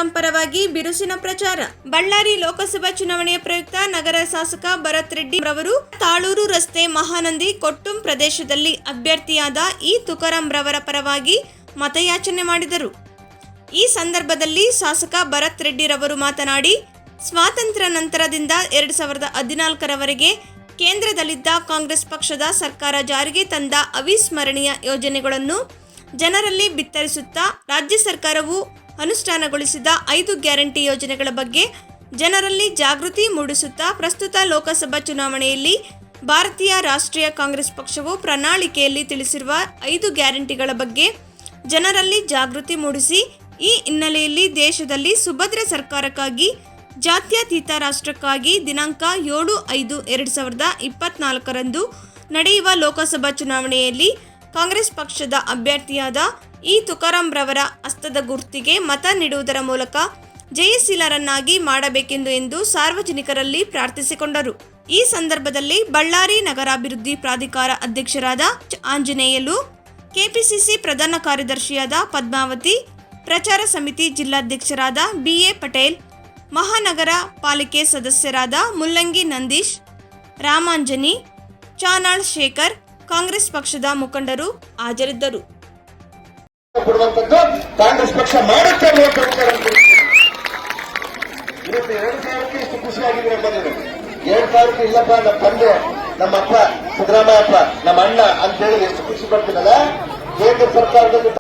ತುಕಾರಾಂ ಪರವಾಗಿ ಬಿರುಸಿನ ಪ್ರಚಾರ. ಬಳ್ಳಾರಿ ಲೋಕಸಭಾ ಚುನಾವಣೆಯ ಪ್ರಯುಕ್ತ ನಗರ ಶಾಸಕ ಭರತ್ ರೆಡ್ಡಿ ರವರು ತಾಳೂರು ರಸ್ತೆ ಮಹಾನಂದಿ ಕೊಟ್ಟುಂ ಪ್ರದೇಶದಲ್ಲಿ ಅಭ್ಯರ್ಥಿಯಾದ ಇ ತುಕಾರಾಂ ರವರ ಪರವಾಗಿ ಮತಯಾಚನೆ ಮಾಡಿದರು. ಈ ಸಂದರ್ಭದಲ್ಲಿ ಶಾಸಕ ಭರತ್ ರೆಡ್ಡಿ ರವರು ಮಾತನಾಡಿ, ಸ್ವಾತಂತ್ರ್ಯ ನಂತರದಿಂದ 2014ರವರೆಗೆ ಕೇಂದ್ರದಲ್ಲಿದ್ದ ಕಾಂಗ್ರೆಸ್ ಪಕ್ಷದ ಸರ್ಕಾರ ಜಾರಿಗೆ ತಂದ ಅವಿಸ್ಮರಣೀಯ ಯೋಜನೆಗಳನ್ನು ಜನರಲ್ಲಿ ಬಿತ್ತರಿಸುತ್ತಾ ರಾಜ್ಯ ಸರ್ಕಾರವು ಅನುಷ್ಠಾನಗೊಳಿಸಿದ 5 ಗ್ಯಾರಂಟಿ ಯೋಜನೆಗಳ ಬಗ್ಗೆ ಜನರಲ್ಲಿ ಜಾಗೃತಿ ಮೂಡಿಸುತ್ತಾ ಪ್ರಸ್ತುತ ಲೋಕಸಭಾ ಚುನಾವಣೆಯಲ್ಲಿ ಭಾರತೀಯ ರಾಷ್ಟ್ರೀಯ ಕಾಂಗ್ರೆಸ್ ಪಕ್ಷವು ಪ್ರಣಾಳಿಕೆಯಲ್ಲಿ ತಿಳಿಸಿರುವ 5 ಗ್ಯಾರಂಟಿಗಳ ಬಗ್ಗೆ ಜನರಲ್ಲಿ ಜಾಗೃತಿ ಮೂಡಿಸಿ ಈ ಹಿನ್ನೆಲೆಯಲ್ಲಿ ದೇಶದಲ್ಲಿ ಸುಭದ್ರ ಸರ್ಕಾರಕ್ಕಾಗಿ ಜಾತ್ಯತೀತ ರಾಷ್ಟ್ರಕ್ಕಾಗಿ ದಿನಾಂಕ 7/5/2024ರಂದು ನಡೆಯುವ ಲೋಕಸಭಾ ಚುನಾವಣೆಯಲ್ಲಿ ಕಾಂಗ್ರೆಸ್ ಪಕ್ಷದ ಅಭ್ಯರ್ಥಿಯಾದ ಇ ತುಕಾರಾಂ ರವರ ಹಸ್ತದ ಗುರುತಿಗೆ ಮತ ನೀಡುವುದರ ಮೂಲಕ ಜಯಶೀಲರನ್ನಾಗಿ ಮಾಡಬೇಕೆಂದು ಎಂದು ಸಾರ್ವಜನಿಕರಲ್ಲಿ ಪ್ರಾರ್ಥಿಸಿಕೊಂಡರು. ಈ ಸಂದರ್ಭದಲ್ಲಿ ಬಳ್ಳಾರಿ ನಗರಾಭಿವೃದ್ಧಿ ಪ್ರಾಧಿಕಾರ ಅಧ್ಯಕ್ಷರಾದ ಆಂಜನೇಯಲು, ಕೆಪಿಸಿಸಿ ಪ್ರಧಾನ ಕಾರ್ಯದರ್ಶಿಯಾದ ಪದ್ಮಾವತಿ, ಪ್ರಚಾರ ಸಮಿತಿ ಜಿಲ್ಲಾಧ್ಯಕ್ಷರಾದ BA ಪಟೇಲ್, ಮಹಾನಗರ ಪಾಲಿಕೆ ಸದಸ್ಯರಾದ ಮುಲ್ಲಂಗಿ ನಂದೀಶ್, ರಾಮಾಂಜನಿ, ಚಾನಾಳ್ ಶೇಖರ್, ಕಾಂಗ್ರೆಸ್ ಪಕ್ಷದ ಮುಖಂಡರು ಹಾಜರಿದ್ದರು. ಕಾಂಗ್ರೆಸ್ ಪಕ್ಷ ಮಾಡುತ್ತೆ ಅನ್ನುವಂಥ ಇವತ್ತು 2,000ಕ್ಕೆ ಇಷ್ಟು ಖುಷಿಯಾಗಿದ್ರೆ ಬಂದಿದೆ. 2,000ಕ್ಕೆ ಇಲ್ಲಪ್ಪ ನಮ್ಮ ತಂದೆ, ನಮ್ಮ ಅಪ್ಪ ಸಿದ್ದರಾಮಯ್ಯಪ್ಪ, ನಮ್ಮ ಅಣ್ಣ ಅಂತ ಹೇಳಿ ಎಷ್ಟು ಖುಷಿ ಪಡ್ತೀನಲ್ಲ. ಕೇಂದ್ರ ಸರ್ಕಾರದಲ್ಲಿ